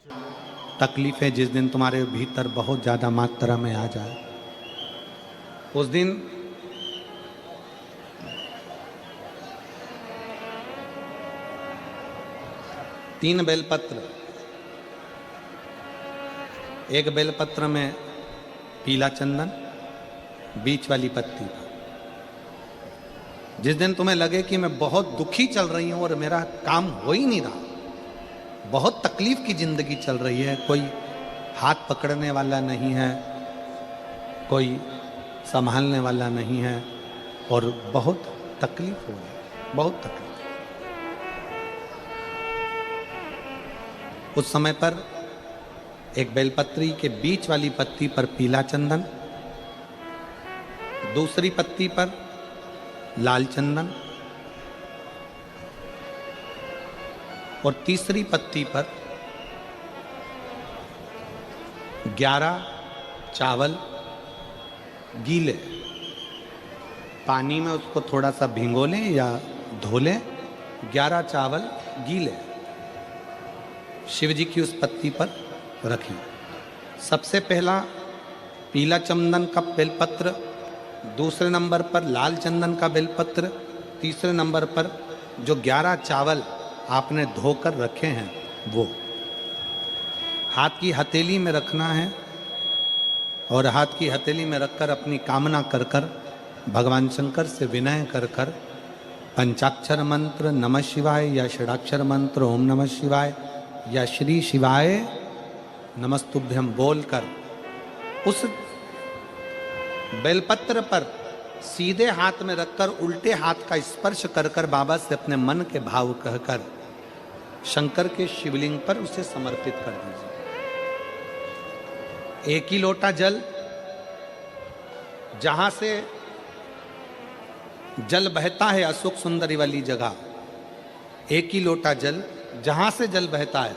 तकलीफें जिस दिन तुम्हारे भीतर बहुत ज़्यादा मात्रा में आ जाए, उस दिन तीन बेलपत्र, एक बेलपत्र में पीला चंदन, बीच वाली पत्ती पर। जिस दिन तुम्हें लगे कि मैं बहुत दुखी चल रही हूं और मेरा काम हो ही नहीं रहा, बहुत तकलीफ की जिंदगी चल रही है, कोई हाथ पकड़ने वाला नहीं है, कोई संभालने वाला नहीं है और बहुत तकलीफ हो रही है, बहुत तकलीफ। उस समय पर एक बेलपत्री के बीच वाली पत्ती पर पीला चंदन, दूसरी पत्ती पर लाल चंदन और तीसरी पत्ती पर 11 चावल गीले, पानी में उसको थोड़ा सा भिगो लें या धो लें, 11 चावल गीले शिव जी की उस पत्ती पर रखें। सबसे पहला पीला चंदन का बेलपत्र, दूसरे नंबर पर लाल चंदन का बेलपत्र, तीसरे नंबर पर जो 11 चावल आपने धोकर रखे हैं वो हाथ की हथेली में रखना है और हाथ की हथेली में रखकर अपनी कामना कर कर भगवान शंकर से विनय कर कर पंचाक्षर मंत्र नमः शिवाय या षडाक्षर मंत्र ओम नमः शिवाय या श्री शिवाय नमस्तुभ्यम बोलकर उस बेलपत्र पर सीधे हाथ में रखकर उल्टे हाथ का स्पर्श कर कर बाबा से अपने मन के भाव कहकर शंकर के शिवलिंग पर उसे समर्पित कर दीजिए। एक ही लोटा जल, जहां से जल बहता है अशोक सुंदरी वाली जगह, एक ही लोटा जल जहां से जल बहता है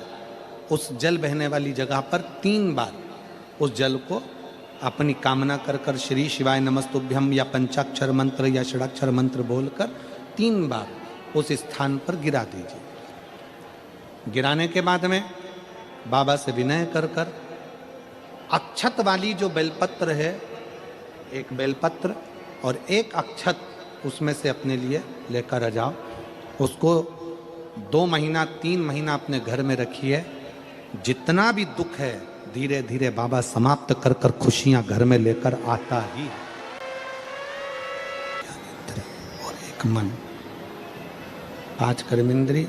उस जल बहने वाली जगह पर 3 बार उस जल को अपनी कामना कर कर श्री शिवाय नमस्तुभ्यम या पंचाक्षर मंत्र या षडाक्षर मंत्र बोलकर 3 बार उस स्थान पर गिरा दीजिए। गिराने के बाद में बाबा से विनय कर कर अक्षत वाली जो बेलपत्र है, एक बेलपत्र और एक अक्षत उसमें से अपने लिए लेकर आ जाओ। उसको 2 महीना 3 महीना अपने घर में रखिए। जितना भी दुख है धीरे धीरे बाबा समाप्त कर कर खुशियां घर में लेकर आता ही है। और एक मन, 5 कर्मेंद्री,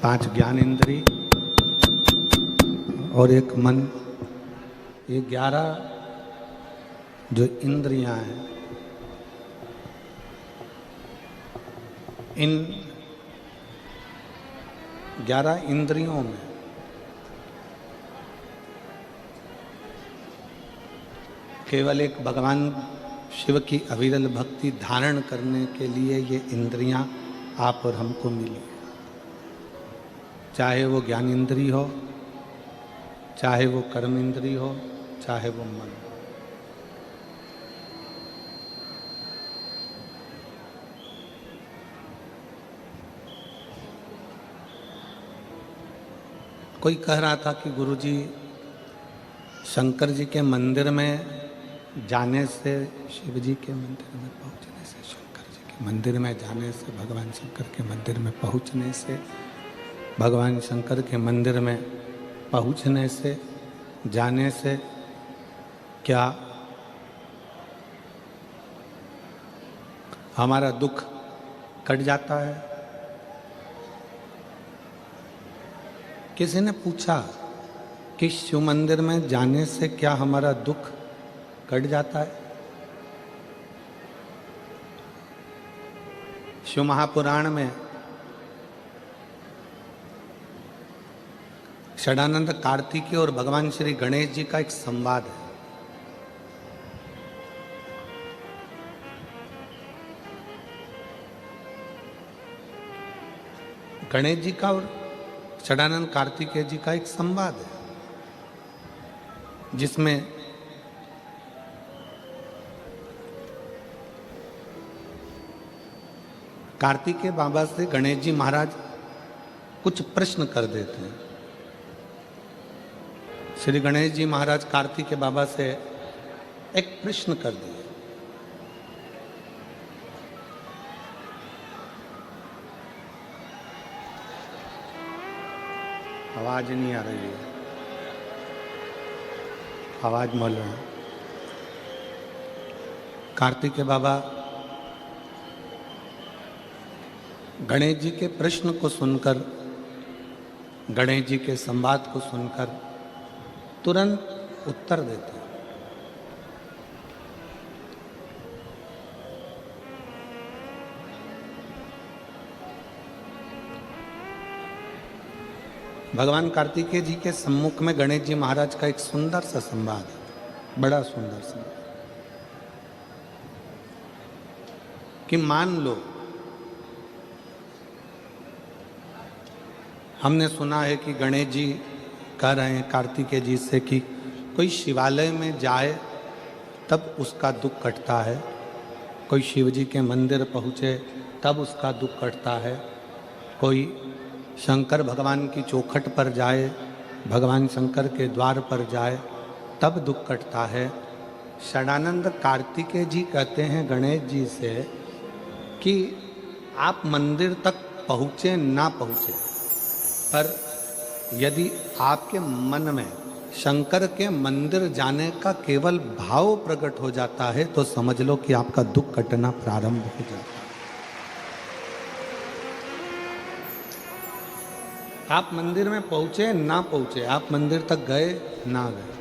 5 ज्ञानेंद्री और एक मन, ये 11 जो इंद्रियां हैं, इन 11 इंद्रियों में केवल एक भगवान शिव की अविरल भक्ति धारण करने के लिए ये इंद्रियां आप और हमको मिली। चाहे वो ज्ञान इंद्री हो, चाहे वो कर्म इंद्री हो, चाहे वो मन। कोई कह रहा था कि गुरुजी शंकर जी के मंदिर में जाने से, शिव जी के मंदिर में पहुंचने से, शंकर जी के मंदिर में जाने से, भगवान शंकर के मंदिर में पहुंचने से, भगवान शंकर के मंदिर में पहुंचने से, जाने से क्या हमारा दुख कट जाता है? किसी ने पूछा कि शिव मंदिर में जाने से क्या हमारा दुख कट जाता है? शिव महापुराण में षडानंद कार्तिकेय और भगवान श्री गणेश जी का एक संवाद है। गणेश जी का और षडानंद कार्तिकेय जी का एक संवाद है, जिसमें कार्तिकेय बाबा से गणेश जी महाराज कुछ प्रश्न कर देते हैं। श्री गणेश जी महाराज कार्तिक के बाबा से एक प्रश्न कर दिए। आवाज नहीं आ रही है, आवाज मालूम है। कार्तिक के बाबा गणेश जी के प्रश्न को सुनकर, गणेश जी के संवाद को सुनकर तुरंत उत्तर देते हैं। भगवान कार्तिकेय जी के सम्मुख में गणेश जी महाराज का एक सुंदर सा संवाद है, बड़ा सुंदर संवाद, कि मान लो हमने सुना है कि गणेश जी कह रहे हैं कार्तिकेय जी से कि कोई शिवालय में जाए तब उसका दुख कटता है, कोई शिव जी के मंदिर पहुँचे तब उसका दुख कटता है, कोई शंकर भगवान की चौखट पर जाए, भगवान शंकर के द्वार पर जाए तब दुख कटता है। षडानंद कार्तिकेय जी कहते हैं गणेश जी से कि आप मंदिर तक पहुँचे ना पहुँचे, पर यदि आपके मन में शंकर के मंदिर जाने का केवल भाव प्रकट हो जाता है तो समझ लो कि आपका दुख कटना प्रारंभ हो जाता है। आप मंदिर में पहुंचे ना पहुंचे, आप मंदिर तक गए ना गए,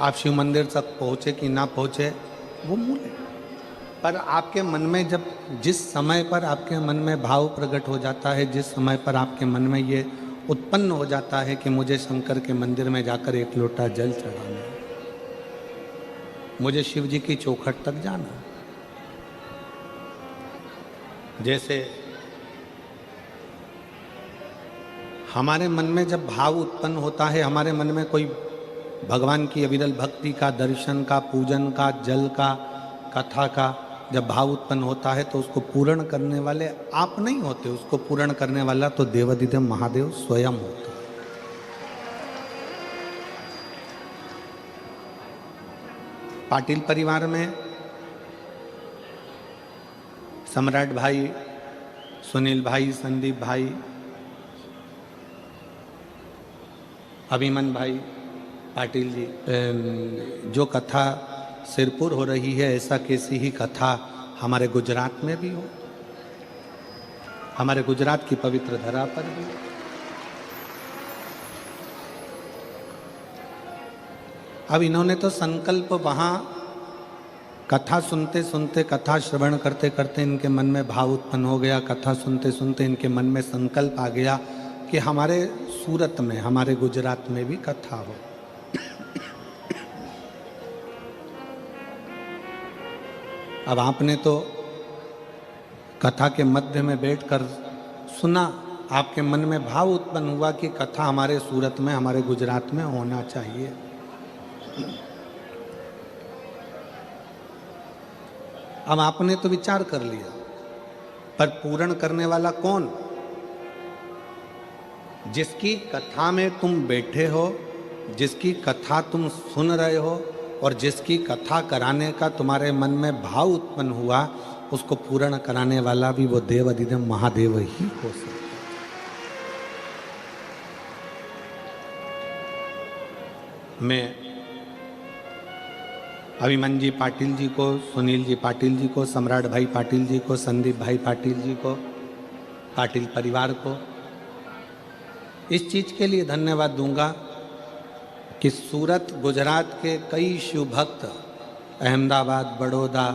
आप शिव मंदिर तक पहुंचे कि ना पहुंचे वो मूल है, पर आपके मन में जब जिस समय पर आपके मन में भाव प्रकट हो जाता है, जिस समय पर आपके मन में ये उत्पन्न हो जाता है कि मुझे शंकर के मंदिर में जाकर एक लोटा जल चढ़ाना है, मुझे शिव जी की चौखट तक जाना है, जैसे हमारे मन में जब भाव उत्पन्न होता है, हमारे मन में कोई भगवान की अविरल भक्ति का, दर्शन का, पूजन का, जल का, कथा का जब भाव उत्पन्न होता है तो उसको पूर्ण करने वाले आप नहीं होते, उसको पूर्ण करने वाला तो देवाधिदेव महादेव स्वयं होता है। पाटिल परिवार में सम्राट भाई, सुनील भाई, संदीप भाई, अभिमन भाई पाटिल जी, जो कथा सिरपुर हो रही है ऐसा कैसी ही कथा हमारे गुजरात में भी हो, हमारे गुजरात की पवित्र धरा पर भी हो। अब इन्होंने तो संकल्प वहाँ कथा सुनते सुनते, कथा श्रवण करते करते इनके मन में भाव उत्पन्न हो गया, कथा सुनते सुनते इनके मन में संकल्प आ गया कि हमारे सूरत में, हमारे गुजरात में भी कथा हो। अब आपने तो कथा के मध्य में बैठकर सुना, आपके मन में भाव उत्पन्न हुआ कि कथा हमारे सूरत में, हमारे गुजरात में होना चाहिए। अब आपने तो विचार कर लिया, पर पूर्ण करने वाला कौन? जिसकी कथा में तुम बैठे हो, जिसकी कथा तुम सुन रहे हो और जिसकी कथा कराने का तुम्हारे मन में भाव उत्पन्न हुआ, उसको पूर्ण कराने वाला भी वो देव अधिदेव महादेव ही हो सकता है। मैं अभिमन जी पाटिल जी को, सुनील जी पाटिल जी को, सम्राट भाई पाटिल जी को, संदीप भाई पाटिल जी को, पाटिल परिवार को इस चीज के लिए धन्यवाद दूंगा कि सूरत, गुजरात के कई शिव भक्त, अहमदाबाद, बड़ौदा,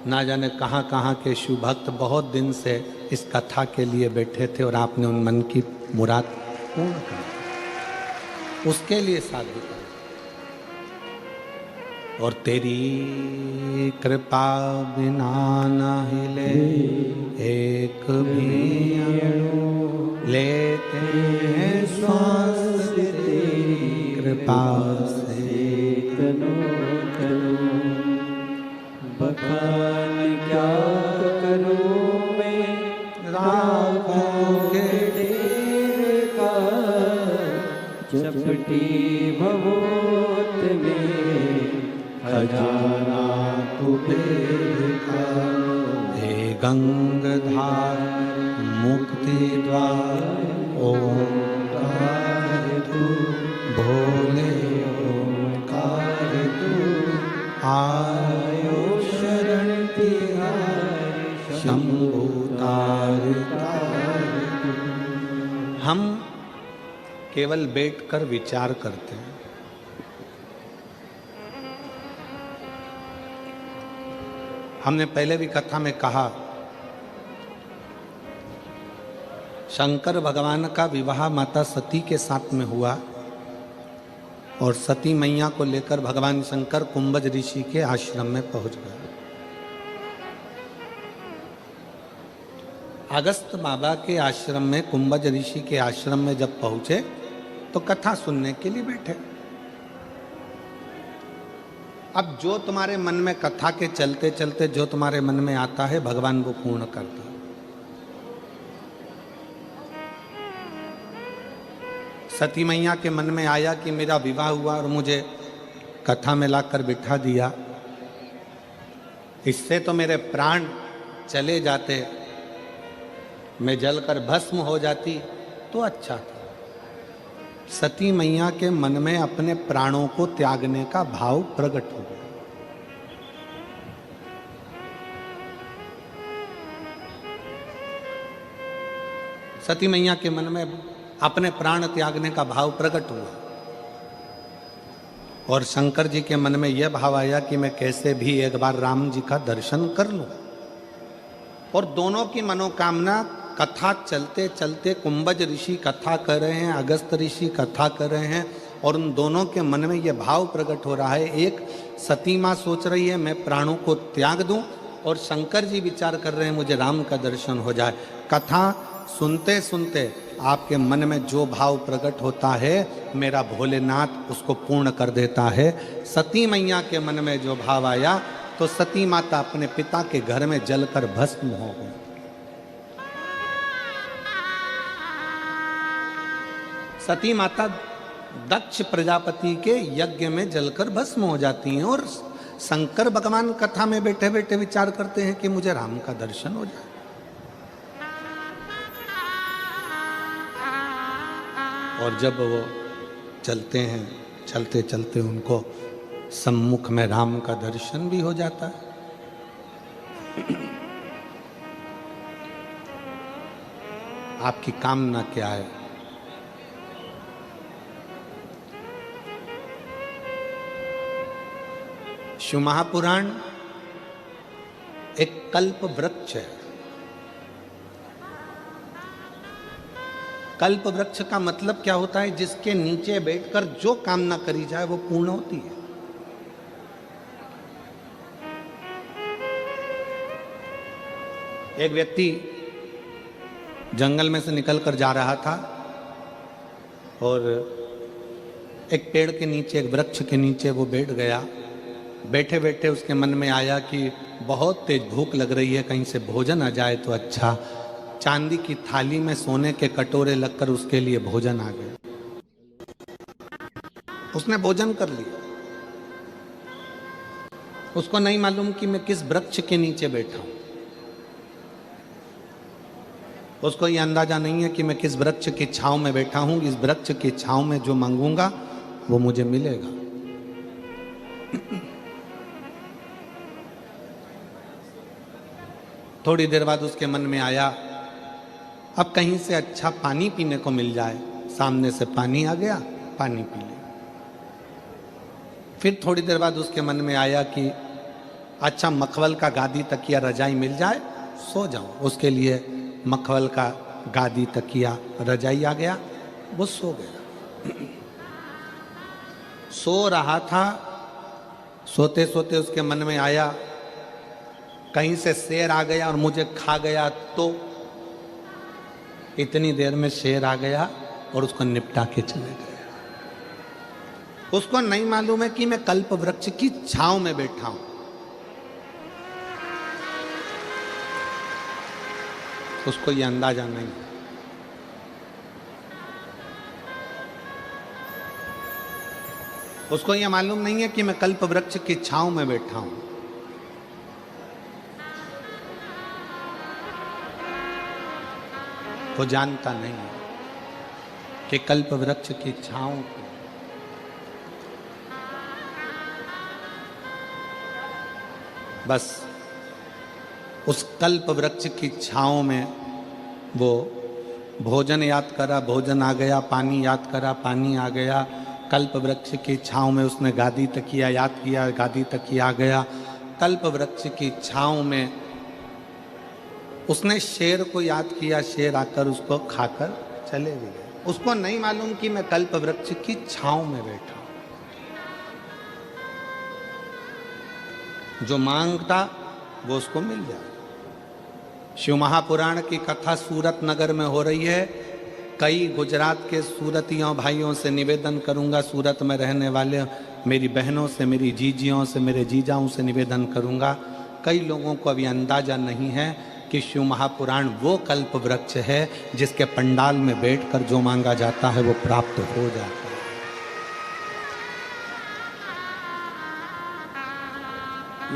ना जाने कहाँ कहाँ के शिव भक्त बहुत दिन से इस कथा के लिए बैठे थे और आपने उन मन की मुराद पूर्ण कर दी, उसके लिए साधुता। और तेरी कृपा बिना न हिले एक भी अणु, लेते हैं श्वास तेरी कृपा से तनो तनो। बखान क्या करूं मैं राखों के तेरे का, चपटी भवोत में खजाना हे गंगधार मुक्ति द्वार ओंकार तू भोले ओंकार तू आयो शरण तिहारी शंभु तार तार तू। हम केवल बैठकर विचार करते हैं। हमने पहले भी कथा में कहा, शंकर भगवान का विवाह माता सती के साथ में हुआ और सती मैया को लेकर भगवान शंकर कुंभज ऋषि के आश्रम में पहुंच गए। अगस्त बाबा के आश्रम में, कुंभज ऋषि के आश्रम में जब पहुंचे तो कथा सुनने के लिए बैठे। अब जो तुम्हारे मन में कथा के चलते चलते जो तुम्हारे मन में आता है भगवान वो पूर्ण करता है। सती मैया के मन में आया कि मेरा विवाह हुआ और मुझे कथा में लाकर बिठा दिया, इससे तो मेरे प्राण चले जाते, मैं जलकर भस्म हो जाती तो अच्छा था। सती मैया के मन में अपने प्राणों को त्यागने का भाव प्रकट हो गया। सती मैया के मन में अपने प्राण त्यागने का भाव प्रकट हुआ और शंकर जी के मन में यह भाव आया कि मैं कैसे भी एक बार राम जी का दर्शन कर लूं। और दोनों की मनोकामना, कथा चलते चलते कुंभज ऋषि कथा कर रहे हैं, अगस्त ऋषि कथा कर रहे हैं और उन दोनों के मन में यह भाव प्रकट हो रहा है। एक सती माँ सोच रही है मैं प्राणों को त्याग दूं और शंकर जी विचार कर रहे हैं मुझे राम का दर्शन हो जाए। कथा सुनते सुनते आपके मन में जो भाव प्रकट होता है मेरा भोलेनाथ उसको पूर्ण कर देता है। सती मैया के मन में जो भाव आया तो सती माता अपने पिता के घर में जलकर भस्म हो गई। सती माता दक्ष प्रजापति के यज्ञ में जलकर भस्म हो जाती हैं और शंकर भगवान कथा में बैठे बैठे विचार करते हैं कि मुझे राम का दर्शन हो जाए। और जब वो चलते हैं, चलते चलते उनको सम्मुख में राम का दर्शन भी हो जाता है। आपकी कामना क्या है? शिव महापुराण एक कल्प वृक्ष है। कल्प वृक्ष का मतलब क्या होता है? जिसके नीचे बैठकर जो कामना करी जाए वो पूर्ण होती है। एक व्यक्ति जंगल में से निकलकर जा रहा था और एक पेड़ के नीचे, एक वृक्ष के नीचे वो बैठ गया। बैठे बैठे उसके मन में आया कि बहुत तेज भूख लग रही है, कहीं से भोजन आ जाए तो अच्छा। चांदी की थाली में सोने के कटोरे लगकर उसके लिए भोजन आ गए। उसने भोजन कर लिया। उसको नहीं मालूम कि मैं किस वृक्ष के नीचे बैठा हूं। उसको यह अंदाजा नहीं है कि मैं किस वृक्ष की छांव में बैठा हूं। इस वृक्ष की छांव में जो मांगूंगा वो मुझे मिलेगा। थोड़ी देर बाद उसके मन में आया अब कहीं से अच्छा पानी पीने को मिल जाए। सामने से पानी आ गया, पानी पी लिया। फिर थोड़ी देर बाद उसके मन में आया कि अच्छा मखमल का गादी तकिया रजाई मिल जाए, सो जाऊं। उसके लिए मखमल का गादी तकिया रजाई आ गया, वो सो गया। सो रहा था, सोते सोते उसके मन में आया कहीं से शेर आ गया और मुझे खा गया तो। इतनी देर में शेर आ गया और उसको निपटा के चले गए। उसको नहीं मालूम है कि मैं कल्प वृक्ष की छांव में बैठा हूं। उसको ये अंदाजा नहीं। उसको यह मालूम नहीं है कि मैं कल्प वृक्ष की छांव में बैठा हूं। वो जानता नहीं है कि कल्प वृक्ष की छांव बस उस कल्प वृक्ष की छांव में वो भोजन याद करा, भोजन आ गया, पानी याद करा, पानी आ गया। कल्प वृक्ष की छांव में उसने गादी तकिया याद किया, गादी तकिया आ गया। कल्प वृक्ष की छांव में उसने शेर को याद किया, शेर आकर उसको खाकर चले भी गए। उसको नहीं मालूम कि मैं कल्प वृक्ष की छांव में बैठा हूं। जो मांगता वो उसको मिल जाए। शिव महापुराण की कथा सूरत नगर में हो रही है। कई गुजरात के सूरतियों भाइयों से निवेदन करूंगा, सूरत में रहने वाले मेरी बहनों से, मेरी जीजियों से, मेरे जीजाओं से निवेदन करूंगा। कई लोगों को अभी अंदाजा नहीं है कि शिव महापुराण वो कल्प वृक्ष है जिसके पंडाल में बैठकर जो मांगा जाता है वो प्राप्त हो जाता है।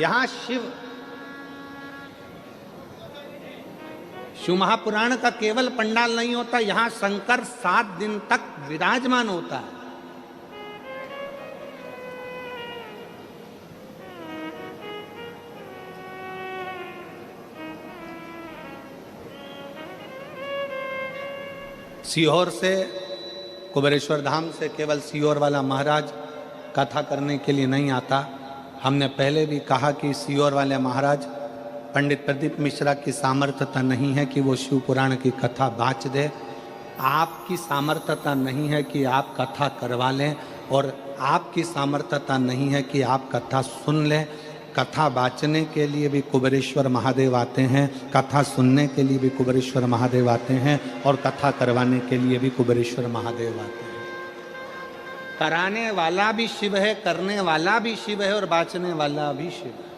यहां शिव महापुराण का केवल पंडाल नहीं होता, यहां शंकर 7 दिन तक विराजमान होता है। सीहोर से, कुबेरेश्वर धाम से केवल सीहोर वाला महाराज कथा करने के लिए नहीं आता। हमने पहले भी कहा कि सीहोर वाले महाराज पंडित प्रदीप मिश्रा की सामर्थ्यता नहीं है कि वो शिव पुराण की कथा बाँच दे। आपकी सामर्थ्यता नहीं है कि आप कथा करवा लें, और आपकी सामर्थ्यता नहीं है कि आप कथा सुन लें। कथा बाँचने के लिए भी कुबेरेश्वर महादेव आते हैं, कथा सुनने के लिए भी कुबेरेश्वर महादेव आते हैं, और कथा करवाने के लिए भी कुबेरेश्वर महादेव आते हैं। कराने वाला भी शिव है, करने वाला भी शिव है, और बाँचने वाला भी शिव है।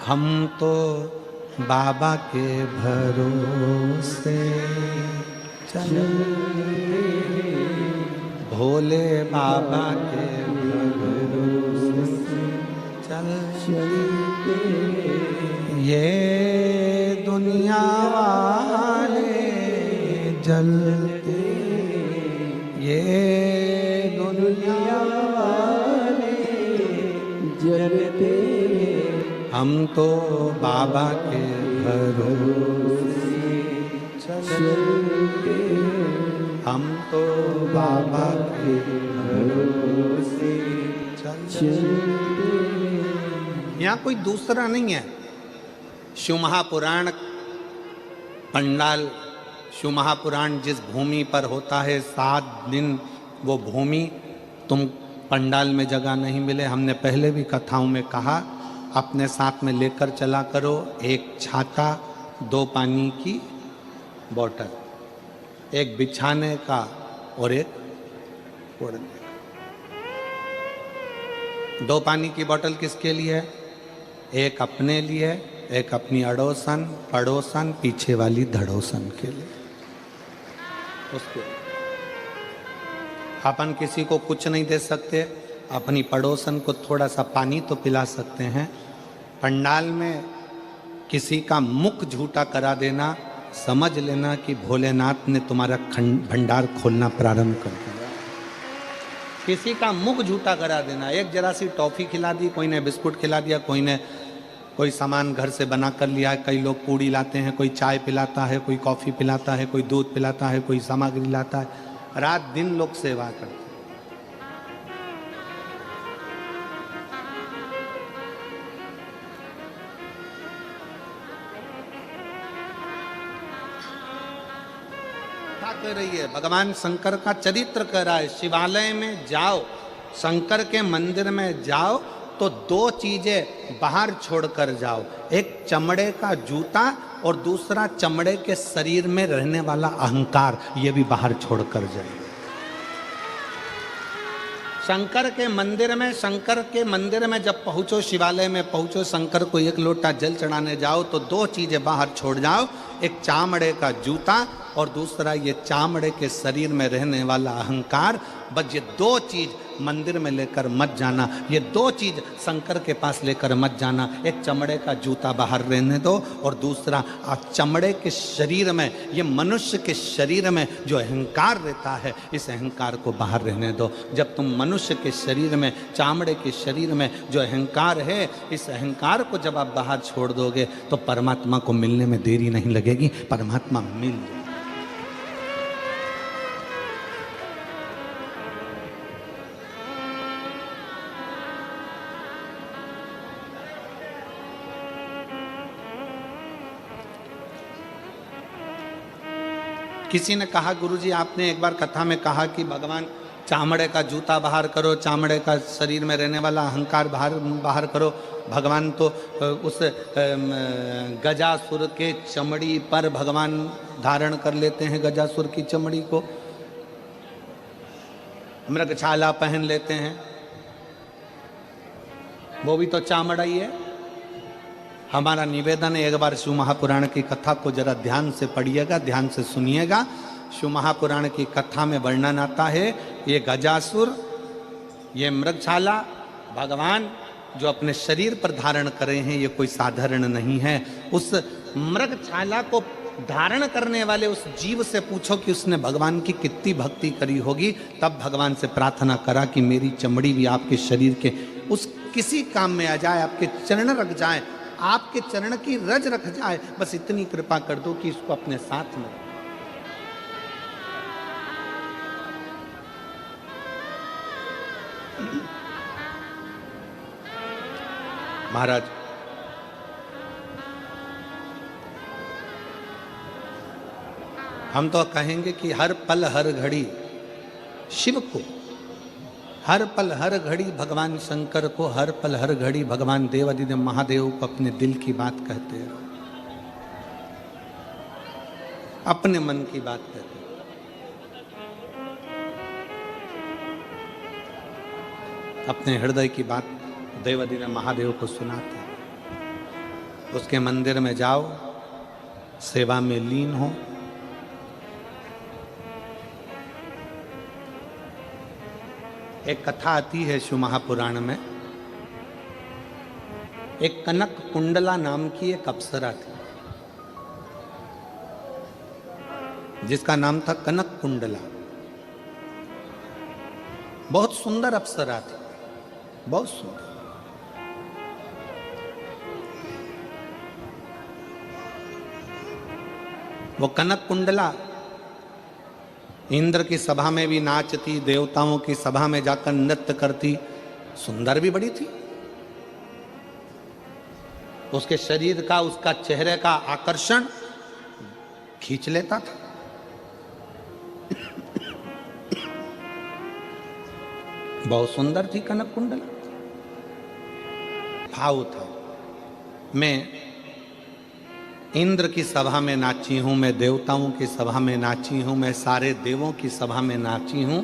हम तो बाबा के भरोसे चलते, भोले बाबा के भरोसे चलते, ये दुनिया वाले जलते, ये दुनिया वाले जलते, हम तो बाबा के भरोसे चलते, हम तो बाबा के भरोसे चलते। यहाँ कोई दूसरा नहीं है। शिव महापुराण पंडाल, शिव महापुराण जिस भूमि पर होता है 7 दिन, वो भूमि तुम पंडाल में जगह नहीं मिले। हमने पहले भी कथाओं में कहा, अपने साथ में लेकर चला करो 1 छाता, 2 पानी की बोतल, 1 बिछाने का और 1 ओढ़ने का। 2 पानी की बोतल किसके लिए? 1 अपने लिए, 1 अपनी अड़ोसन पड़ोसन पीछे वाली धड़ोसन के लिए। उसके अपन किसी को कुछ नहीं दे सकते, अपनी पड़ोसन को थोड़ा सा पानी तो पिला सकते हैं। पंडाल में किसी का मुख झूठा करा देना, समझ लेना कि भोलेनाथ ने तुम्हारा भंडार खोलना प्रारंभ कर दिया। किसी का मुख झूठा करा देना, एक जरा सी टॉफ़ी खिला दी, कोई ने बिस्कुट खिला दिया, कोई ने कोई सामान घर से बना कर लिया है। कई लोग पूड़ी लाते हैं, कोई चाय पिलाता है, कोई कॉफ़ी पिलाता है, कोई दूध पिलाता है, कोई सामग्री लाता है। रात दिन लोग सेवा करते हैं। कह रही है, भगवान शंकर का चरित्र कह रहा है। शिवालय में जाओ, शंकर के मंदिर में जाओ तो 2 चीजें बाहर छोड़कर जाओ, एक चमड़े का जूता और दूसरा चमड़े के शरीर में रहने वाला अहंकार, ये भी बाहर छोड़कर जाए। शंकर के मंदिर में जब पहुंचो, शिवालय में पहुंचो, शंकर को एक लोटा जल चढ़ाने जाओ तो दो चीजें बाहर छोड़ जाओ, एक चामड़े का जूता और दूसरा ये चामड़े के शरीर में रहने वाला अहंकार। बस ये दो चीज मंदिर में लेकर मत जाना, ये दो चीज शंकर के पास लेकर मत जाना। एक चमड़े का जूता बाहर रहने दो और दूसरा चमड़े के शरीर में, ये मनुष्य के शरीर में जो अहंकार रहता है, इस अहंकार को बाहर रहने दो। जब तुम मनुष्य के शरीर में, चामड़े के शरीर में जो अहंकार है, इस अहंकार को जब आप बाहर छोड़ दोगे तो परमात्मा को मिलने में देरी नहीं लगेगी, परमात्मा मिल जाएगी। किसी ने कहा, गुरुजी आपने एक बार कथा में कहा कि भगवान चामड़े का जूता बाहर करो, चामड़े का शरीर में रहने वाला अहंकार बाहर करो। भगवान तो उस गजासुर के चमड़ी पर भगवान धारण कर लेते हैं, गजासुर की चमड़ी को मृगछाला पहन लेते हैं, वो भी तो चामड़ा ही है। हमारा निवेदन है, एक बार शिव महापुराण की कथा को जरा ध्यान से पढ़िएगा, ध्यान से सुनिएगा। शिव महापुराण की कथा में वर्णन आता है, ये गजासुर, ये मृगछाला भगवान जो अपने शरीर पर धारण करे हैं, ये कोई साधारण नहीं है। उस मृगछाला को धारण करने वाले उस जीव से पूछो कि उसने भगवान की कितनी भक्ति करी होगी। तब भगवान से प्रार्थना करा कि मेरी चमड़ी भी आपके शरीर के उस किसी काम में आ जाए, आपके चरण रख जाए, आपके चरण की रज रख जाए, बस इतनी कृपा कर दो कि इसको अपने साथ में। महाराज, हम तो कहेंगे कि हर पल हर घड़ी शिव को, हर पल हर घड़ी भगवान शंकर को, हर पल हर घड़ी भगवान देवादिदेव महादेव को अपने दिल की बात कहते रहो, अपने मन की बात कहते रहो। अपने हृदय की बात देवादिदेव महादेव को सुनाते हैं। उसके मंदिर में जाओ, सेवा में लीन हो। एक कथा आती है शिव महापुराण में, एक कनक कुंडला नाम की एक अप्सरा थी, जिसका नाम था कनक कुंडला। बहुत सुंदर अप्सरा थी, बहुत सुंदर। वो कनक कुंडला इंद्र की सभा में भी नाचती, देवताओं की सभा में जाकर नृत्य करती, सुंदर भी बड़ी थी। उसके शरीर का, उसका चेहरे का आकर्षण खींच लेता था। बहुत सुंदर थी कनक कुंडला। भाव था, मैं इंद्र की सभा में नाची हूं, मैं देवताओं की सभा में नाची हूं, मैं सारे देवों की सभा में नाची हूं,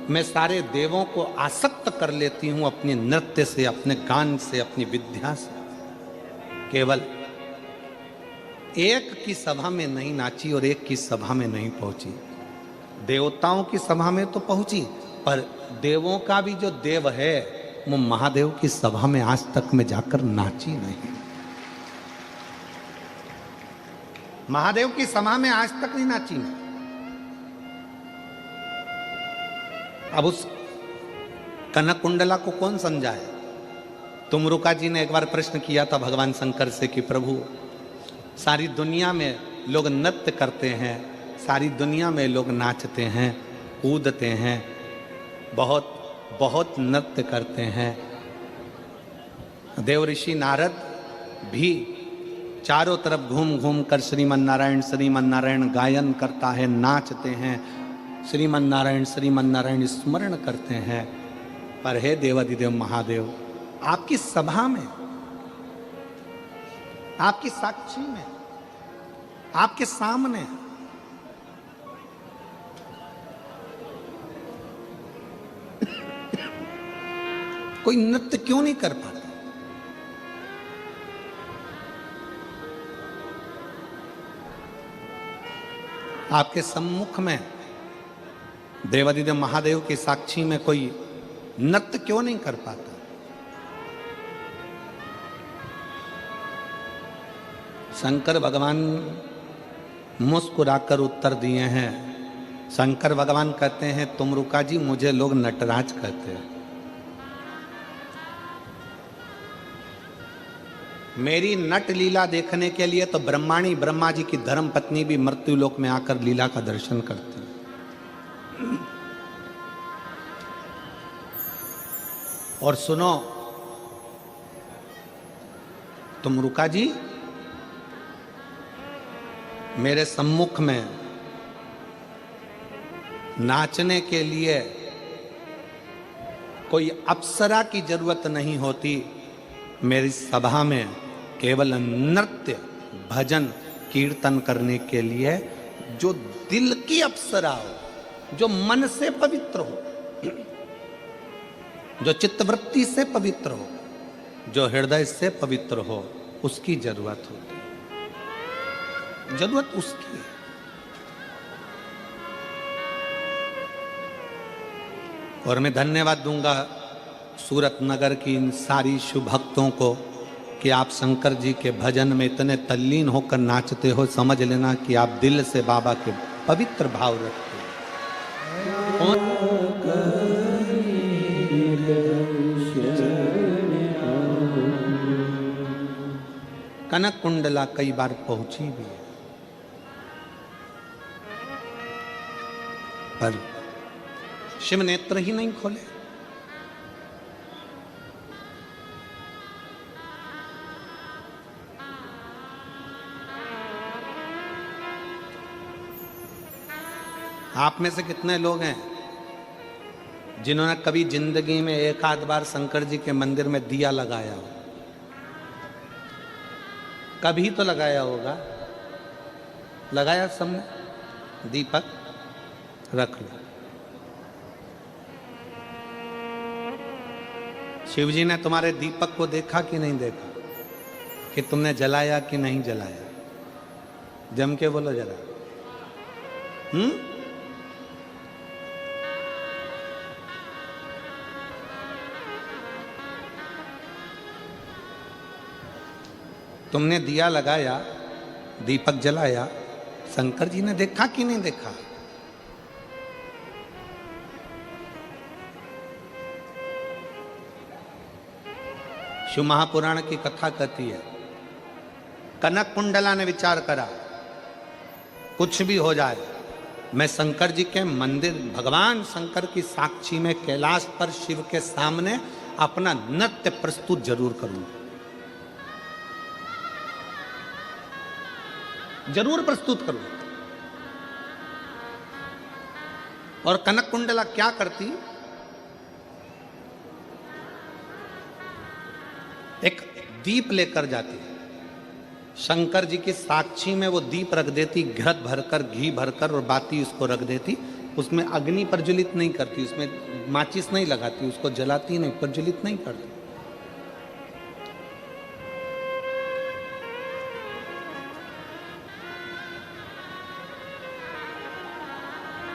मैं सारे देवों को आसक्त कर लेती हूं अपने नृत्य से, अपने गान से, अपनी विद्या से। केवल एक की सभा में नहीं नाची और एक की सभा में नहीं पहुंची। देवताओं की सभा में तो पहुंची, पर देवों का भी जो देव है वो महादेव की सभा में आज तक में जाकर नाची नहीं। महादेव की सभा में आज तक नहीं नाची। अब उस कनक कुंडला को कौन समझाए? तुमरुका जी ने एक बार प्रश्न किया था भगवान शंकर से कि प्रभु, सारी दुनिया में लोग नृत्य करते हैं, सारी दुनिया में लोग नाचते हैं, कूदते हैं, बहुत बहुत नृत्य करते हैं। देवऋषि नारद भी चारों तरफ घूम घूम कर श्रीमन नारायण गायन करता है, नाचते हैं, श्रीमन नारायण स्मरण करते हैं। पर हे देवादिदेव महादेव, आपकी सभा में, आपकी साक्षी में, आपके सामने कोई नृत्य क्यों नहीं कर पाता? आपके सम्मुख में देवादिदेव महादेव की साक्षी में कोई नृत्य क्यों नहीं कर पाता? शंकर भगवान मुस्कुराकर उत्तर दिए हैं। शंकर भगवान कहते हैं, तुमरुका जी मुझे लोग नटराज कहते हैं। मेरी नट लीला देखने के लिए तो ब्रह्माणी ब्रह्मा जी की धर्म पत्नी भी मृत्यु लोक में आकर लीला का दर्शन करती है। और सुनो तुमरुका जी, मेरे सम्मुख में नाचने के लिए कोई अप्सरा की जरूरत नहीं होती। मेरी सभा में केवल नृत्य भजन कीर्तन करने के लिए जो दिल की अप्सरा हो, जो मन से पवित्र हो, जो चित्तवृत्ति से पवित्र हो, जो हृदय से पवित्र हो, उसकी जरूरत होती है। जरूरत उसकी है। और मैं धन्यवाद दूंगा सूरत नगर की इन सारी शुभ भक्तों को कि आप शंकर जी के भजन में इतने तल्लीन होकर नाचते हो। समझ लेना कि आप दिल से बाबा के पवित्र भाव रखते हो। कनक कुंडला कई बार पहुंची भी है, पर शिव नेत्र ही नहीं खोले। आप में से कितने लोग हैं जिन्होंने कभी जिंदगी में एक आध बार शंकर जी के मंदिर में दिया लगाया हो? कभी तो लगाया होगा। लगाया सबने? दीपक रख लो। शिव जी ने तुम्हारे दीपक को देखा कि नहीं देखा, कि तुमने जलाया कि नहीं जलाया? जम के बोलो जरा। तुमने दिया लगाया, दीपक जलाया, शंकर जी ने देखा कि नहीं देखा? शिव महापुराण की कथा कहती है, कनक कुंडला ने विचार करा, कुछ भी हो जाए मैं शंकर जी के मंदिर, भगवान शंकर की साक्षी में कैलाश पर शिव के सामने अपना नृत्य प्रस्तुत जरूर करूंगा, जरूर प्रस्तुत करूंगा। और कनक कुंडला क्या करती? एक दीप लेकर जाती, शंकर जी की साक्षी में वो दीप रख देती, घृत भरकर, घी भरकर और बाती उसको रख देती। उसमें अग्नि प्रज्वलित नहीं करती, उसमें माचिस नहीं लगाती, उसको जलाती नहीं, प्रज्वलित नहीं करती।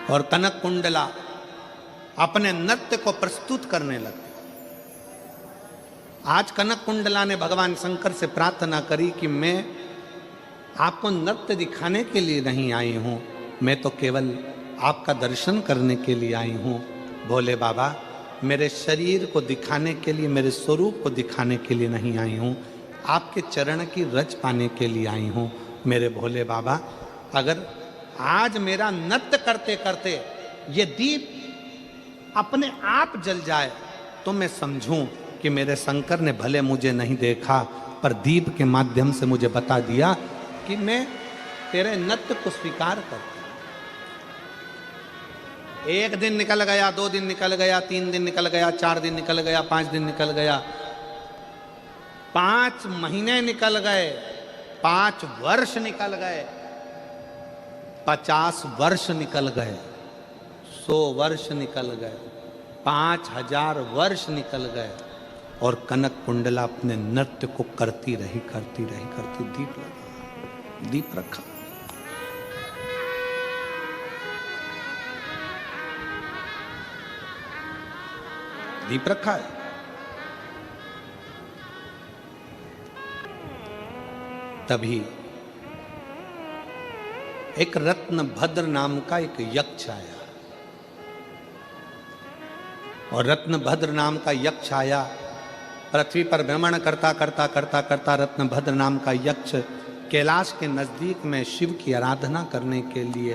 और कनक कुंडला अपने नृत्य को प्रस्तुत करने लगती। आज कनक कुंडला ने भगवान शंकर से प्रार्थना करी कि मैं आपको नृत्य दिखाने के लिए नहीं आई हूं, मैं तो केवल आपका दर्शन करने के लिए आई हूं। भोले बाबा, मेरे शरीर को दिखाने के लिए, मेरे स्वरूप को दिखाने के लिए नहीं आई हूं, आपके चरण की रज पाने के लिए आई हूं। मेरे भोले बाबा, अगर आज मेरा नृत्य करते करते ये दीप अपने आप जल जाए तो मैं समझूं कि मेरे शंकर ने भले मुझे नहीं देखा, पर दीप के माध्यम से मुझे बता दिया कि मैं तेरे नृत्य को स्वीकार करता हूं। एक दिन निकल गया, 2 दिन निकल गया, 3 दिन निकल गया, 4 दिन निकल गया, 5 दिन निकल गया, 5 महीने निकल गए, 5 वर्ष निकल गए, 50 वर्ष निकल गए, 100 वर्ष निकल गए, 5000 वर्ष निकल गए, और कनक कुंडला अपने नृत्य को करती रही दीप रखा। दीप रखा है। तभी एक रत्नभद्र नाम का एक यक्ष आया, और रत्नभद्र नाम का यक्ष आया। पृथ्वी पर भ्रमण करता रत्नभद्र नाम का यक्ष कैलाश के नजदीक में शिव की आराधना करने के लिए,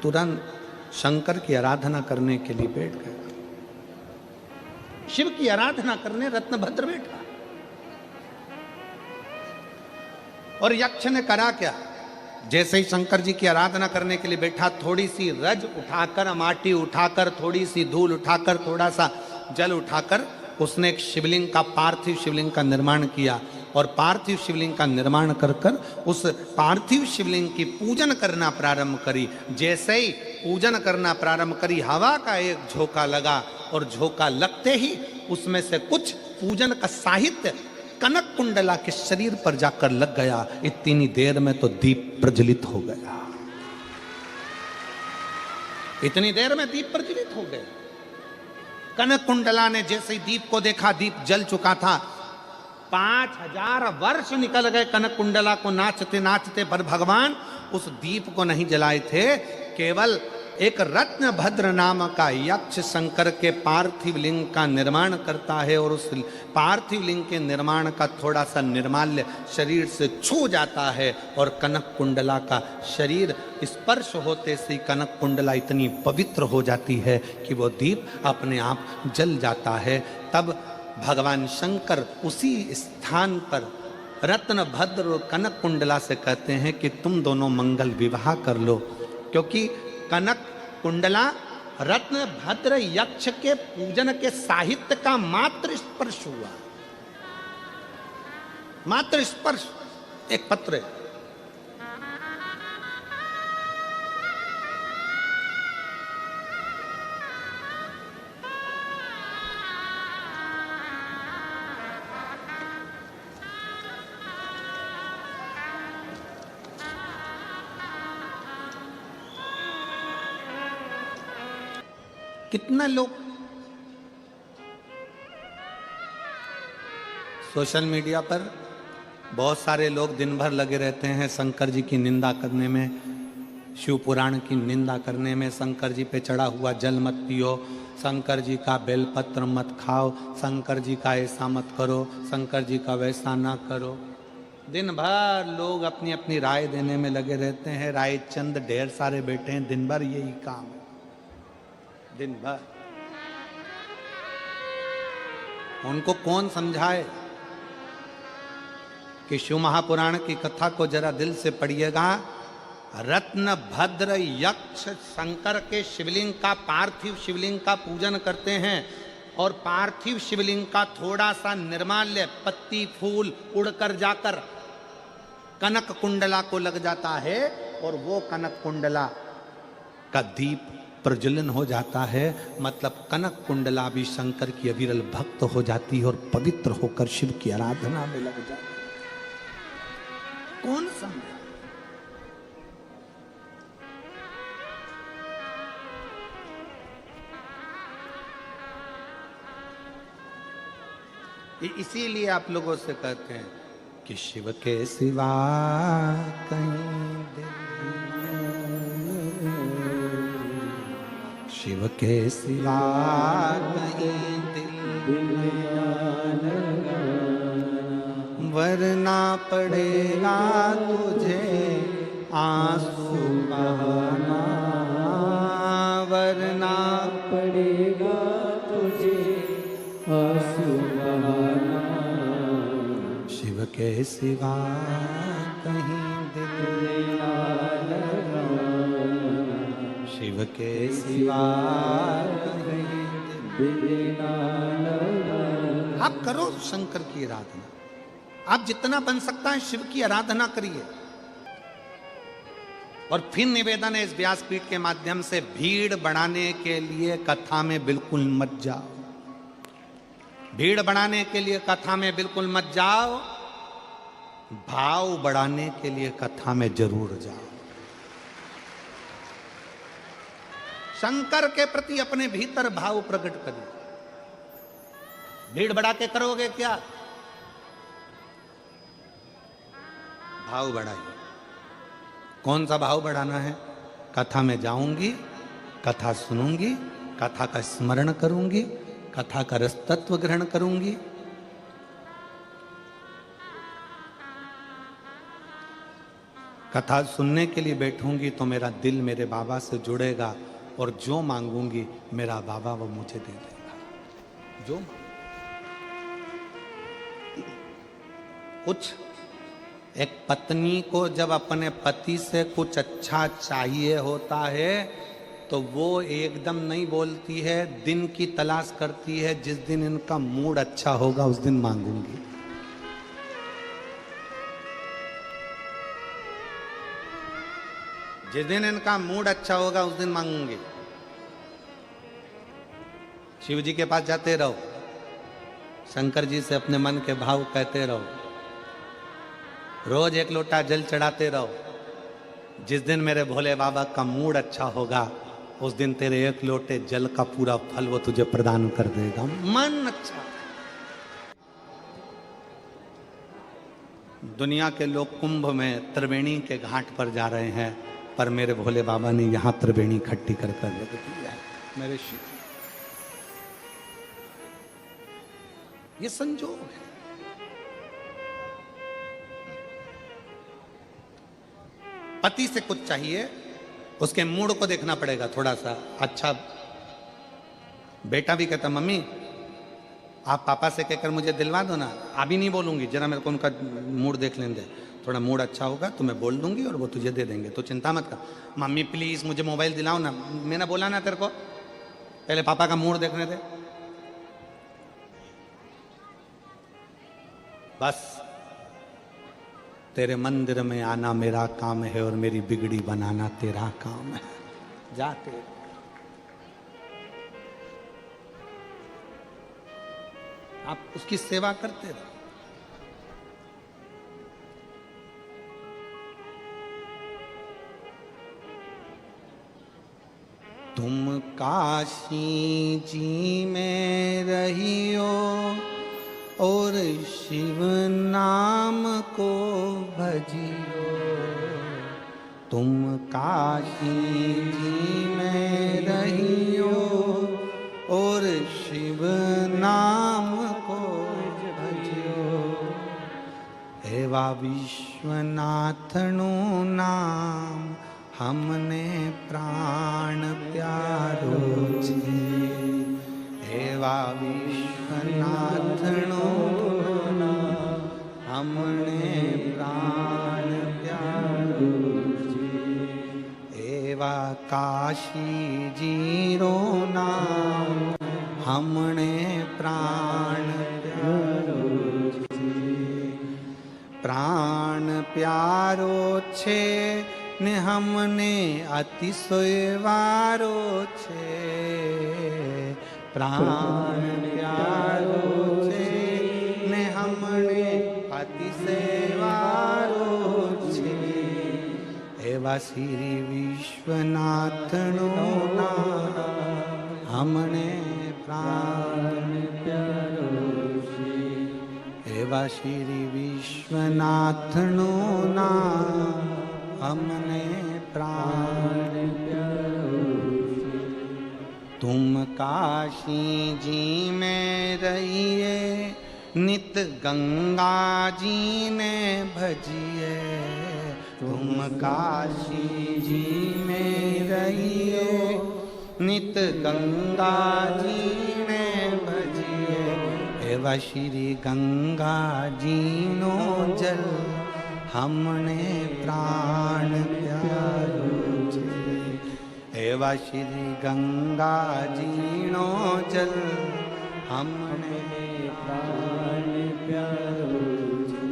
तुरंत शंकर की आराधना करने के लिए बैठ गया। शिव की आराधना करने रत्नभद्र बैठा, और यक्ष ने करा क्या? जैसे ही शंकर जी की आराधना करने के लिए बैठा, थोड़ी सी रज उठाकर, माटी उठाकर, थोड़ी सी धूल उठाकर, थोड़ा सा जल उठाकर उसने एक शिवलिंग का, पार्थिव शिवलिंग का निर्माण किया। और पार्थिव शिवलिंग का निर्माण कर उस पार्थिव शिवलिंग की पूजन करना प्रारंभ करी। जैसे ही पूजन करना प्रारंभ करी, हवा का एक झोंका लगा, और झोंका लगते ही उसमें से कुछ पूजन का साहित्य कनक कुंडला के शरीर पर जाकर लग गया। इतनी देर में तो दीप प्रज्वलित हो गया। इतनी देर में दीप प्रज्वलित हो गए। कनक कुंडला ने जैसे ही दीप को देखा, दीप जल चुका था। 5000 वर्ष निकल गए कनक कुंडला को नाचते नाचते, पर भगवान उस दीप को नहीं जलाए थे। केवल एक रत्नभद्र नाम का यक्ष शंकर के पार्थिव लिंग का निर्माण करता है, और उस पार्थिव लिंग के निर्माण का थोड़ा सा निर्माल्य शरीर से छू जाता है, और कनक कुंडला का शरीर स्पर्श होते से कनक कुंडला इतनी पवित्र हो जाती है कि वो दीप अपने आप जल जाता है। तब भगवान शंकर उसी स्थान पर रत्नभद्र और कनक कुंडला से कहते हैं कि तुम दोनों मंगल विवाह कर लो, क्योंकि कनक कुंडला रत्नभद्र यक्ष के पूजन के साहित्य का मात्र स्पर्श हुआ। मात्र स्पर्श, एक पत्र है। कितना लोग सोशल मीडिया पर, बहुत सारे लोग दिन भर लगे रहते हैं शंकर जी की निंदा करने में, शिव पुराण की निंदा करने में। शंकर जी पे चढ़ा हुआ जल मत पियो, शंकर जी का बेलपत्र मत खाओ, शंकर जी का ऐसा मत करो, शंकर जी का वैसा ना करो। दिन भर लोग अपनी अपनी राय देने में लगे रहते हैं। राय चंद ढेर सारे बैठे हैं, दिन भर यही काम है। दिन भर उनको कौन समझाए कि शिव महापुराण की कथा को जरा दिल से पढ़िएगा। रत्नभद्र यक्ष शंकर के शिवलिंग का, पार्थिव शिवलिंग का पूजन करते हैं, और पार्थिव शिवलिंग का थोड़ा सा निर्माल्य, पत्ती फूल उड़कर जाकर कनक कुंडला को लग जाता है, और वो कनक कुंडला का दीप प्रज्वलन हो जाता है। मतलब कनक कुंडला भी शंकर की अविरल भक्त हो जाती है, और पवित्र होकर शिव की आराधना में लग जाती है। कौन समझे? इसीलिए आप लोगों से कहते हैं कि शिव के सिवा कहीं दिल, शिव के सिवा कहीं दिल वरना पड़ेगा तुझे आंसू बहाना, वरना पड़ेगा तुझे आंसू बहाना। शिव के सिवा कहीं दिल ना लगाना, शिव के सिवा कहीं दिल ना लगाना। आप करो शंकर की आराधना, आप जितना बन सकता है शिव की आराधना करिए। और फिर निवेदन है इस व्यासपीठ के माध्यम से, भीड़ बढ़ाने के लिए कथा में बिल्कुल मत जाओ। भीड़ बढ़ाने के लिए कथा में बिल्कुल मत जाओ, भाव बढ़ाने के लिए कथा में जरूर जाओ। शंकर के प्रति अपने भीतर भाव प्रकट करिए। भीड़ बढ़ा के करोगे क्या? भाव बढ़ाइए। कौन सा भाव बढ़ाना है? कथा में जाऊंगी, कथा सुनूंगी, कथा का स्मरण करूंगी, कथा का रस तत्व ग्रहण करूंगी। कथा सुनने के लिए बैठूंगी तो मेरा दिल मेरे बाबा से जुड़ेगा और जो मांगूंगी मेरा बाबा वो मुझे दे देगा। जो कुछ एक पत्नी को जब अपने पति से कुछ अच्छा चाहिए होता है तो वो एकदम नहीं बोलती है, दिन की तलाश करती है, जिस दिन इनका मूड अच्छा होगा उस दिन मांगूंगी। जिस दिन इनका मूड अच्छा होगा उस दिन मांगूंगी। शिव जी के पास जाते रहो, शंकर जी से अपने मन के भाव कहते रहो, रोज एक लोटा जल चढ़ाते रहो। जिस दिन मेरे भोले बाबा का मूड अच्छा होगा उस दिन तेरे एक लोटे जल का पूरा फल वो तुझे प्रदान कर देगा। मन अच्छा। दुनिया के लोग कुंभ में त्रिवेणी के घाट पर जा रहे हैं, पर मेरे भोले बाबा ने यहां त्रिवेणी इकट्ठी कर रख दिया है। मेरे शिव, ये संजोग है। पति से कुछ चाहिए, उसके मूड को देखना पड़ेगा थोड़ा सा अच्छा। बेटा भी कहता मम्मी आप पापा से कहकर मुझे दिलवा दो ना। अभी नहीं बोलूंगी, जरा मेरे को उनका मूड देख लेने दे। थोड़ा मूड अच्छा होगा तो मैं बोल दूंगी और वो तुझे दे देंगे, तो चिंता मत कर। मम्मी प्लीज मुझे मोबाइल दिलाओ ना। मैंने बोला ना तेरे को, पहले पापा का मूड देखने दे। बस तेरे मंदिर में आना मेरा काम है और मेरी बिगड़ी बनाना तेरा काम है। जाते आप उसकी सेवा करते रहो। तुम काशी जी में रहियो और शिव नाम को भजियो। तुम काशी जी में रहियो और शिव नाम को भजियो। एवा विश्वनाथनु नाम हमने प्राण प्यारो छे। एवा विश्वनाथनो हमने प्राण प्यारो छे। एवा काशी जीरो नाम हमने प्राण प्यारो छे। प्राण प्यारो छे ने हमने अतिशय वारो छे। प्राण प्यारो छे ने हमने अतिशय वारो छे। एवा श्री विश्वनाथनो नाम हमने प्राण प्यारो छे। एवा श्री विश्वनाथनो नाम हमने प्राण प्यारो छे। तुम काशी जी में रहिए नित गंगा जी ने भजिए। तुम काशी जी में रहिए नित गंगा जी ने भजिए। एवा श्री गंगा जी नो जल हमने प्राण प्यारो छे। एवा श्री गंगा जी नो जल हमने प्राण प्यारो छे।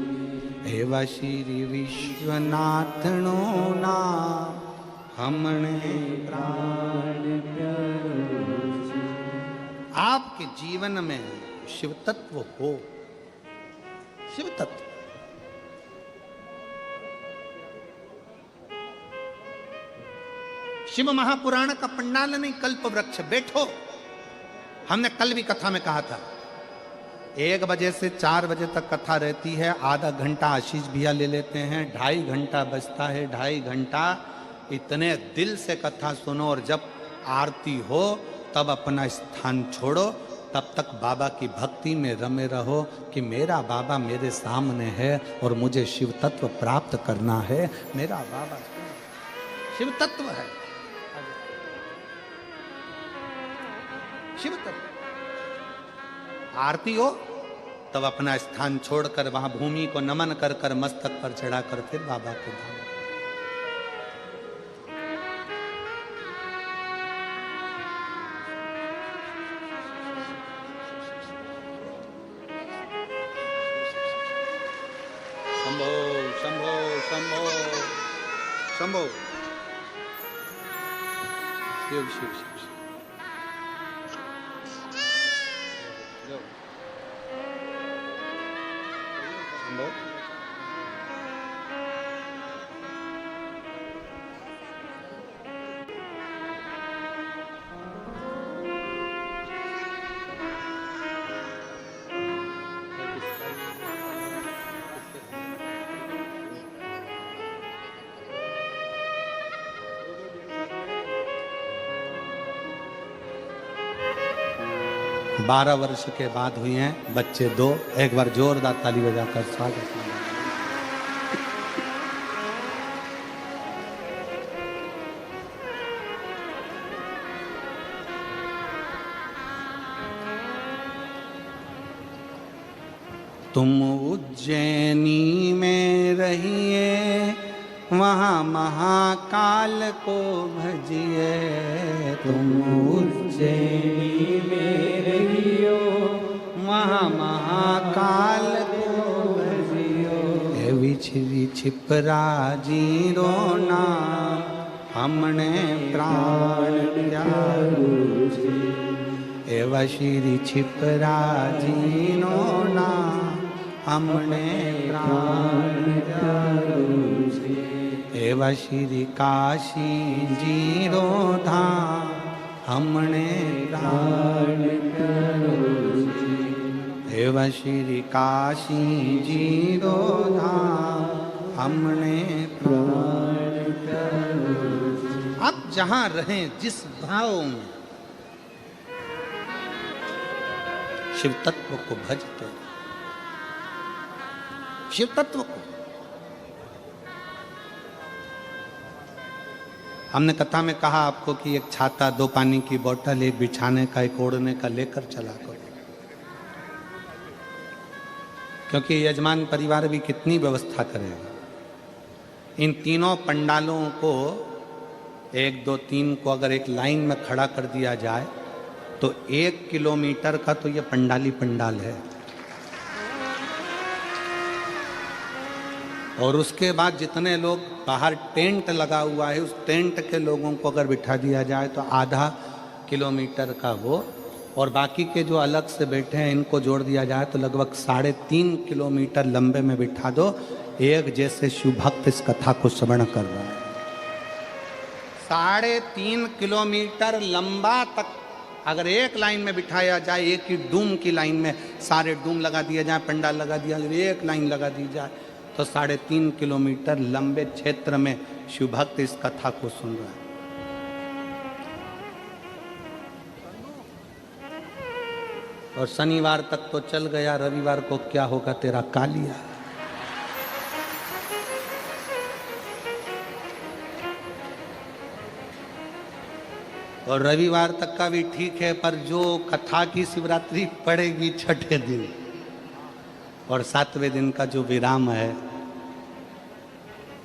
एवा श्री विश्वनाथनो नाम हमने प्राण प्यारो छे। आपके जीवन में शिव तत्व हो। शिव तत्व शिव महापुराण का पंडाल नहीं, कल्प वृक्ष। बैठो, हमने कल भी कथा में कहा था 1 बजे से 4 बजे तक कथा रहती है। आधा घंटा आशीष भैया ले लेते हैं, 2.5 घंटा बजता है। 2.5 घंटा इतने दिल से कथा सुनो, और जब आरती हो तब अपना स्थान छोड़ो। तब तक बाबा की भक्ति में रमे रहो कि मेरा बाबा मेरे सामने है और मुझे शिव तत्व प्राप्त करना है। मेरा बाबा शिव तत्व है, शिव तत्व। आरती हो तब अपना स्थान छोड़कर वहां भूमि को नमन कर कर मस्तक पर चढ़ाकर फिर बाबा के धाम। शंभो शंभो शंभो शंभो, शिव शिव शिव शिव। शंभो। बारह वर्ष के बाद हुए हैं बच्चे 2। एक बार जोरदार ताली बजाकर स्वागत। तुम उज्जैनी में रहिए, वहाँ महाकाल को भजिए। तुम उज्जैनी में रहियो, वहाँ महाकाल को भजियो। हे विछरी छिपराजी रोना, हमने प्राण त्यागो। हे श्री छिपराजी रोना, हमने प्राण त्यागो। हे श्री काशी जी रोधा, हमने प्राण त्यागो। हे श्री काशी जी रोधा, हमने प्राण त्यागो। आप जहां रहें, जिस भाव में शिव तत्व को भजते, शिव तत्व को। हमने कथा में कहा आपको कि एक छाता, 2 पानी की बोतल, एक बिछाने का, एक ओढ़ने का लेकर चला करो, क्योंकि यजमान परिवार भी कितनी व्यवस्था करेगा। इन तीनों पंडालों को 1 2 3 को अगर एक लाइन में खड़ा कर दिया जाए तो 1 किलोमीटर का तो ये पंडाली पंडाल है। और उसके बाद जितने लोग बाहर टेंट लगा हुआ है, उस टेंट के लोगों को अगर बिठा दिया जाए तो आधा किलोमीटर का वो, और बाकी के जो अलग से बैठे हैं इनको जोड़ दिया जाए तो लगभग 3.5 किलोमीटर लंबे में बिठा दो। एक जैसे शिव भक्त इस कथा को श्रवण कर रहा है। 3.5 किलोमीटर लंबा तक अगर एक लाइन में बिठाया जाए, एक ही डूम की लाइन में सारे डूम लगा दिया जाए, पंडाल लगा दिया जाए, एक लाइन लगा दी जाए तो 3.5 किलोमीटर लंबे क्षेत्र में शिव भक्त इस कथा को सुन रहा है। और शनिवार तक तो चल गया, रविवार को क्या होगा तेरा कालिया। और रविवार तक का भी ठीक है, पर जो कथा की शिवरात्रि पड़ेगी 6ठे दिन और 7वें दिन का जो विराम है,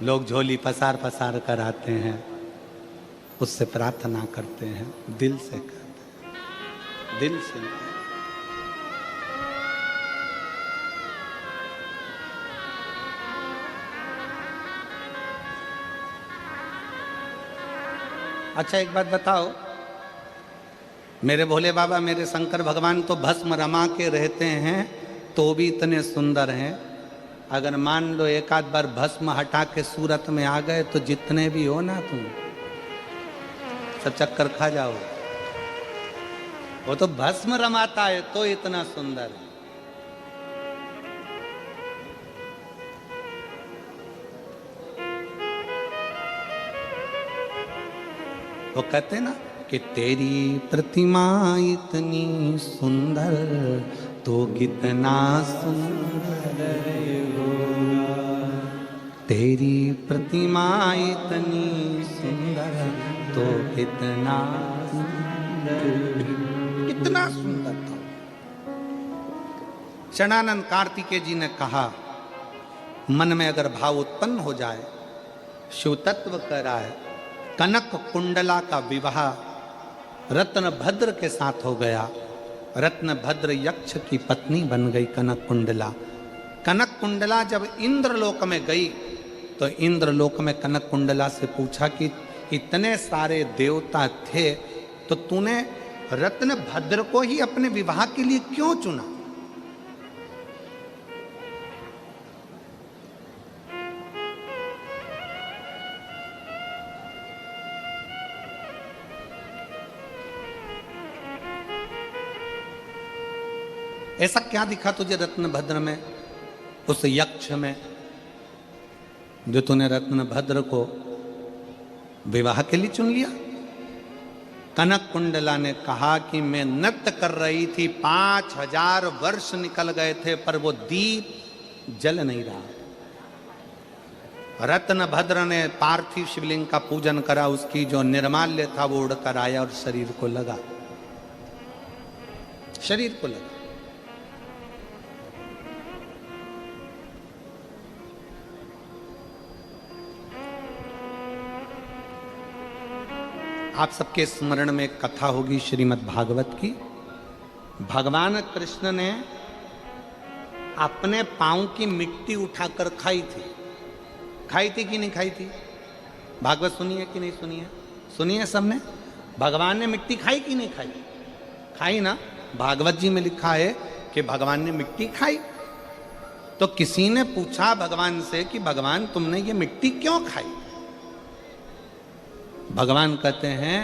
लोग झोली पसार पसार कर आते हैं, उससे प्रार्थना करते हैं, दिल से करते हैं, दिल से। अच्छा एक बात बताओ, मेरे भोले बाबा, मेरे शंकर भगवान तो भस्म रमा के रहते हैं तो भी इतने सुंदर हैं। अगर मान लो एक आध बार भस्म हटा के सूरत में आ गए तो जितने भी हो ना तुम सब चक्कर खा जाओ। वो तो भस्म रमाता है तो इतना सुंदर है। वो कहते हैं ना कि तेरी प्रतिमा इतनी सुंदर तो कितना सुंदर होगा। तेरी प्रतिमा इतनी सुंदर तो कितना कितना सुंदर था। शरणानंद कार्तिकेय जी ने कहा, मन में अगर भाव उत्पन्न हो जाए, शिव तत्व कराए, कनक कुंडला का विवाह रत्न भद्र के साथ हो गया। रत्न भद्र यक्ष की पत्नी बन गई कनक कुंडला। कनक कुंडला जब इंद्रलोक में गई तो इंद्रलोक में कनक कुंडला से पूछा कि इतने सारे देवता थे तो तूने रत्न भद्र को ही अपने विवाह के लिए क्यों चुना? ऐसा क्या दिखा तुझे रत्नभद्र में, उस यक्ष में, जो तूने रत्नभद्र को विवाह के लिए चुन लिया? कनक कुंडला ने कहा कि मैं नृत्य कर रही थी, 5000 वर्ष निकल गए थे पर वो दीप जल नहीं रहा। रत्नभद्र ने पार्थिव शिवलिंग का पूजन करा, उसकी जो निर्माल्य था वो उड़कर आया और शरीर को लगा, शरीर को लगा। आप सबके स्मरण में एक कथा होगी श्रीमद् भागवत की। भगवान कृष्ण ने अपने पांव की मिट्टी उठाकर खाई थी। खाई थी कि नहीं खाई थी? भागवत सुनिए कि नहीं सुनिए? सुनिए सबने। भगवान ने मिट्टी खाई कि नहीं खाई? खाई ना। भागवत जी में लिखा है कि भगवान ने मिट्टी खाई। तो किसी ने पूछा भगवान से कि भगवान तुमने ये मिट्टी क्यों खाई? भगवान कहते हैं,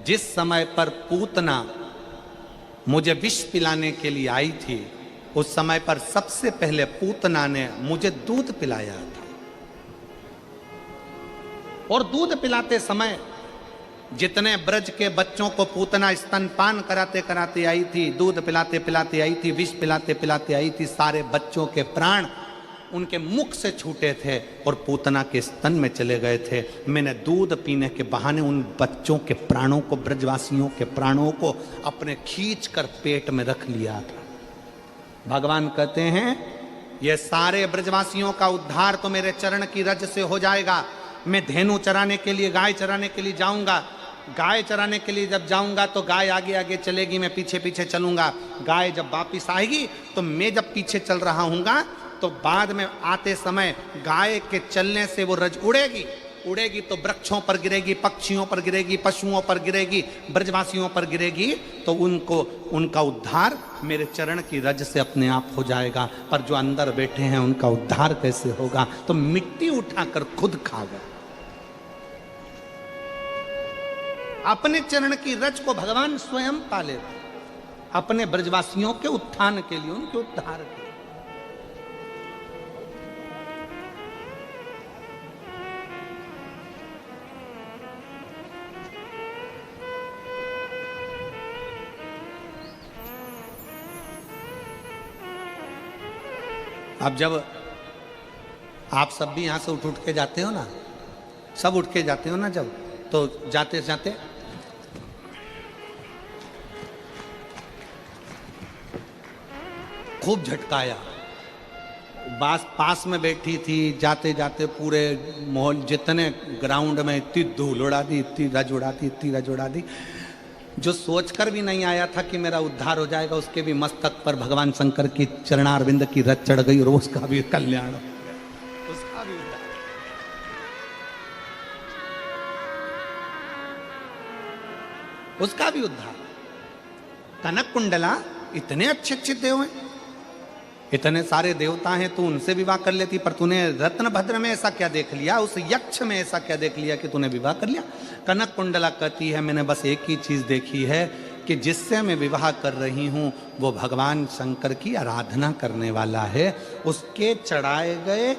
जिस समय पर पूतना मुझे विष पिलाने के लिए आई थी, उस समय पर सबसे पहले पूतना ने मुझे दूध पिलाया था। और दूध पिलाते समय जितने ब्रज के बच्चों को पूतना स्तनपान कराते कराते आई थी, दूध पिलाते पिलाते आई थी, विष पिलाते पिलाते आई थी, सारे बच्चों के प्राण उनके मुख से छूटे थे और पूतना के स्तन में चले गए थे। मैंने दूध पीने के बहाने उन बच्चों के प्राणों को, ब्रजवासियों के प्राणों को अपने खींच कर पेट में रख लिया था। भगवान कहते हैं, ये सारे ब्रजवासियों का उद्धार तो मेरे चरण की रज से हो जाएगा। मैं धेनु चराने के लिए, गाय चराने के लिए जाऊंगा। गाय चराने के लिए जब जाऊंगा तो गाय आगे आगे चलेगी, मैं पीछे पीछे चलूंगा। गाय जब वापिस आएगी तो मैं जब पीछे चल रहा हूँगा तो बाद में आते समय गाय के चलने से वो रज उड़ेगी। उड़ेगी तो वृक्षों पर गिरेगी, पक्षियों पर गिरेगी, पशुओं पर गिरेगी, ब्रजवासियों पर गिरेगी, तो उनको, उनका उद्धार मेरे चरण की रज से अपने आप हो जाएगा। पर जो अंदर बैठे हैं उनका उद्धार कैसे होगा? तो मिट्टी उठाकर खुद खा गए। अपने चरण की रज को भगवान स्वयं पाले, अपने ब्रजवासियों के उत्थान के लिए, उनके उद्धार के लिए। अब जब आप सब भी यहां से उठ के जाते हो ना, सब उठ के जाते हो ना, जब तो जाते जाते खूब झटकाया। पास में बैठी थी, जाते जाते पूरे माहौल, जितने ग्राउंड में इतनी धूल उड़ा दी, इतनी रज उड़ा दी, इतनी रज उड़ा दी। जो सोचकर भी नहीं आया था कि मेरा उद्धार हो जाएगा, उसके भी मस्तक पर भगवान शंकर की चरणारविंद की रज चढ़ गई और उसका भी कल्याण हो गया, उसका भी उद्धार। उसका भी उद्धार। कनक कुंडला, इतने अच्छे अच्छे देव हैं, इतने सारे देवता हैं, तू उनसे विवाह कर लेती, पर तूने रत्नभद्र में ऐसा क्या देख लिया, उस यक्ष में ऐसा क्या देख लिया कि तूने विवाह कर लिया। कनक कुंडला कहती है मैंने बस एक ही चीज देखी है कि जिससे मैं विवाह कर रही हूं वो भगवान शंकर की आराधना करने वाला है, उसके चढ़ाए गए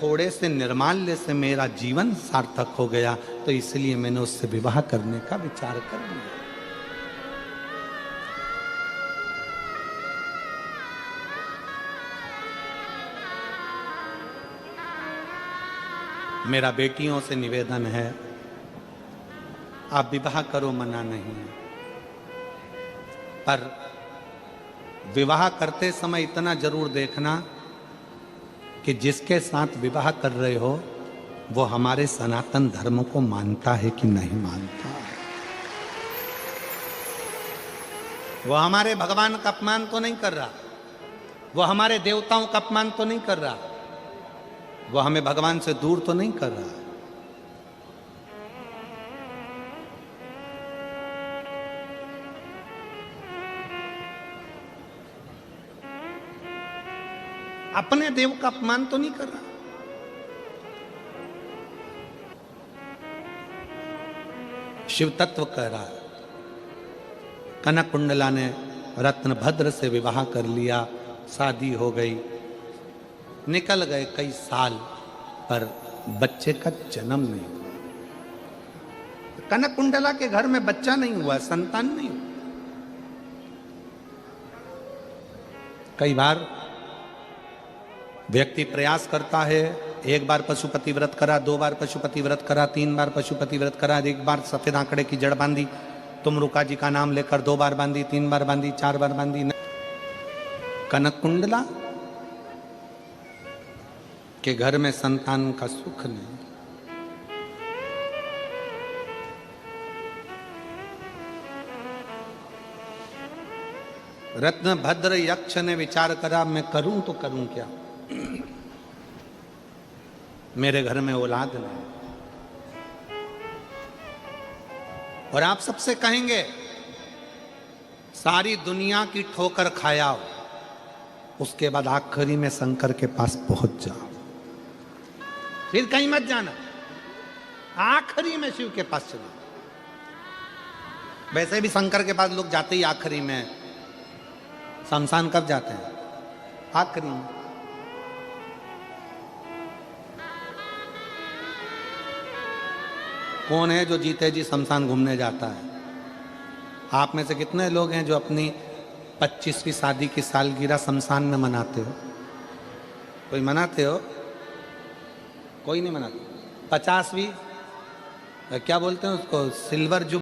थोड़े से निर्माल्य से मेरा जीवन सार्थक हो गया, तो इसलिए मैंने उससे विवाह करने का विचार कर लिया। मेरा बेटियों से निवेदन है, आप विवाह करो, मना नहीं है, पर विवाह करते समय इतना जरूर देखना कि जिसके साथ विवाह कर रहे हो वो हमारे सनातन धर्म को मानता है कि नहीं मानता है। वो हमारे भगवान का अपमान तो नहीं कर रहा, वो हमारे देवताओं का अपमान तो नहीं कर रहा, वो हमें भगवान से दूर तो नहीं कर रहा। अपने देव का अपमान तो नहीं कर रहा। शिव तत्व कह रहा है, कनक कुंडला ने रत्नभद्र से विवाह कर लिया, शादी हो गई, निकल गए कई साल, पर बच्चे का जन्म नहीं हुआ। कनक कुंडला के घर में बच्चा नहीं हुआ, संतान नहीं हुआ। कई बार व्यक्ति प्रयास करता है, एक बार पशुपति व्रत करा, 2 बार पशुपति व्रत करा, 3 बार पशुपति व्रत करा, 1 बार सफेद आंकड़े की जड़ बांधी, तुमरुका जी का नाम लेकर 2 बार बांधी, 3 बार बांधी, 4 बार बांधी। कनक कुंडला के घर में संतान का सुख नहीं। रत्नभद्र यक्ष ने विचार करा, मैं करूं तो करूं क्या, मेरे घर में औलाद नहीं। और आप सबसे कहेंगे सारी दुनिया की ठोकर खाया, उसके बाद आखिरी में शंकर के पास पहुंच जाओ, फिर कहीं मत जाना, आखिरी में शिव के पास चलो। वैसे भी शंकर के पास लोग जाते ही आखिरी में, शमशान कब जाते हैं, आखिरी में। कौन है जो जीते जी शमशान घूमने जाता है? आप में से कितने लोग हैं जो अपनी 25वीं शादी की सालगिरह शमशान में मनाते हो? कोई मनाते हो? कोई नहीं मनाता। 50वीं क्या बोलते हैं उसको, सिल्वर जुबली।